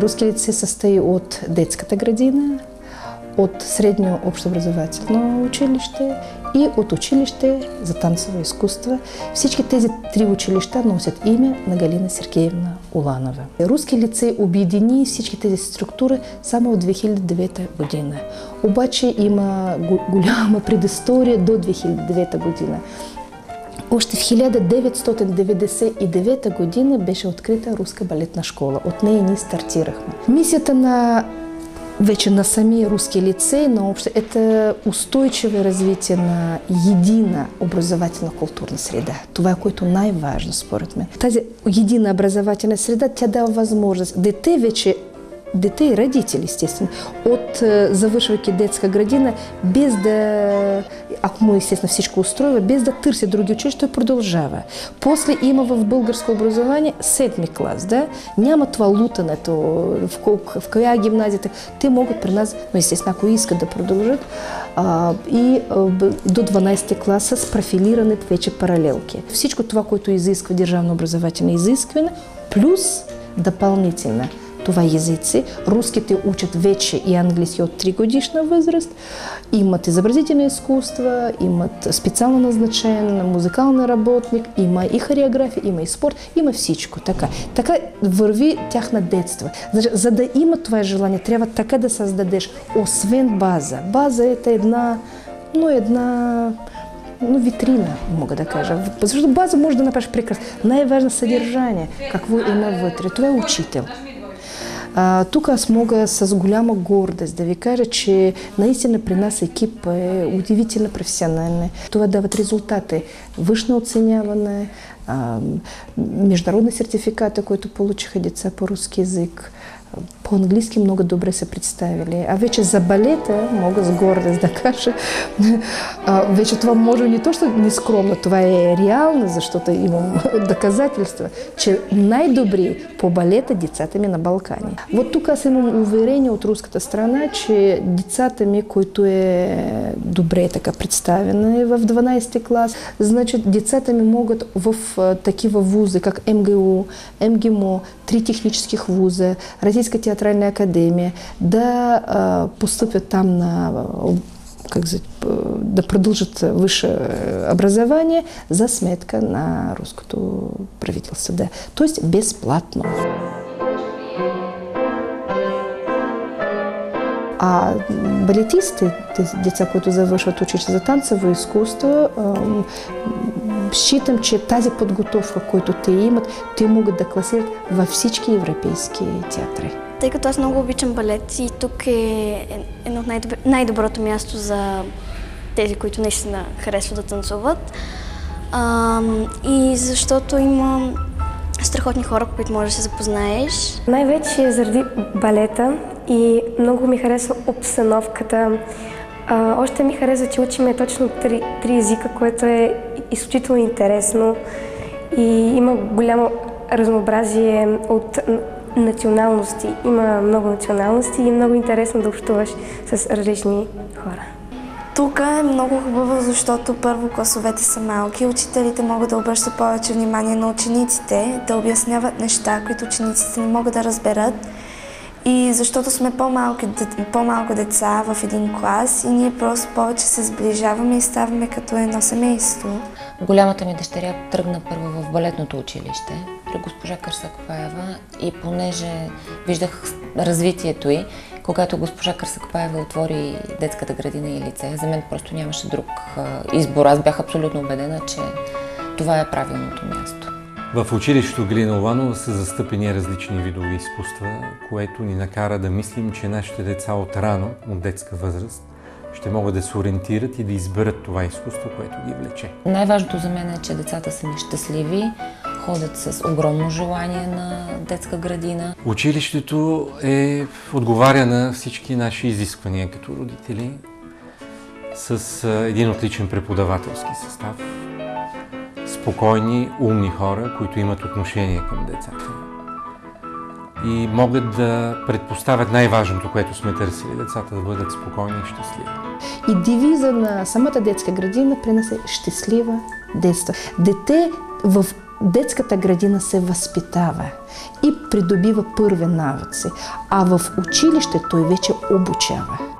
Русски лицей състои от детската градина, от средно общообразователно училище и от училище за танцово изкуство. Всички тези три училища носят име на Галина Сергеевна Уланова. Руски лицей обедини всички тези структури само в 2009 година. Обаче има голяма предистория до 2009 година. Още в 1999 година беше открита руска балетна школа. От нея ние стартирахме. Мисията вече на самия руски лицей, на общо, это устойчивое развитие на едина образователна културна среда. Това е което най-важно според мен. Тази едина образователна среда, тя дава възможност дете и родители, естествено, завършвайки детска градина, без да, ако му естествено всичко устроива, без да търси други училища, той продължава. После има в българско образование 7-ми клас, да? Няма това лутането, в коя гимназията. Те могат при нас, но естествено, ако искат да продължат, и до 12-ти класа с профилиране вече паралелки. Всичко това, което изисква държавно образователно изискване, плюс допълнително това езици. Руските учат вече и английски от 3-годишна възраст, имат изобразително изкуство, имат специално назначен музикален работник, има и хореография, има и спорт, има всичко. Така върви тяхна детство. Значи, за да има това желание, трябва така да създадеш, освен база. База е една витрина, мога да кажа. Защото база може да направиш прекрасно. Най-важно съдържание, какво има вътре. Това е учител. Тук аз мога с голяма гордост да ви кажа, че наистина при нас екип е удивително професионален. Това дават резултати. Външно оценяване, международни сертификати, които получиха деца по руски език. По-английски много добре се представили. А вече за балета, мога с гордост да кажа, вече това може не то, що не скромно, това е реално, защото имам доказателства, че най-добри по балета децата ми на Балкани. Вот тук аз имам уверение от руската страна, че децата ми, които е добре така представена в 12 клас, значит, децата ми могат в такива вузи, как МГУ, МГИМО, 3 технических вуза, Российская театральная академия, да поступят там да продолжат высшее образование за сметка на русското правительство. Да. То есть бесплатно. А балетисты, деца, които завършват училище за танцово изкуство, считам, че тази подготовка, която те имат, те могат да класират във всички европейски театри. Тъй като аз много обичам балет и тук е едно от най-доброто място за тези, които наистина харесват да танцуват. И защото има страхотни хора, които можеш да се запознаеш. Най-вече заради балета и много ми харесва обстановката. Още ми харесва, че учиме точно три езика, което е изключително интересно и има голямо разнообразие от националности. Има много националности и е много интересно да общуваш с различни хора. Тук е много хубаво, защото първо класовете са малки, учителите могат да обръщат повече внимание на учениците, да обясняват неща, които учениците не могат да разберат. И защото сме по-малко деца в един клас и ние просто повече се сближаваме и ставаме като едно семейство. Голямата ми дъщеря тръгна първо в балетното училище при госпожа Кърсакопаева и понеже виждах развитието й, когато госпожа Кърсакопаева отвори детската градина и лицея, за мен просто нямаше друг избор. Аз бях абсолютно убедена, че това е правилното място. В училището Галина Уланова са застъпени различни видове изкуства, което ни накара да мислим, че нашите деца от рано, от детска възраст, ще могат да се ориентират и да изберат това изкуство, което ги влече. Най-важното за мен е, че децата са ми щастливи, ходят с огромно желание на детска градина. Училището отговаря на всички наши изисквания като родители с един отличен преподавателски състав, спокойни, умни хора, които имат отношение към децата и могат да предпоставят най-важното, което сме търсили, децата да бъдат спокойни и щастливи. И девиза на самата детска градина при нас е щастлива детство. Дете в детската градина се възпитава и придобива първи навици, а в училище той вече обучава.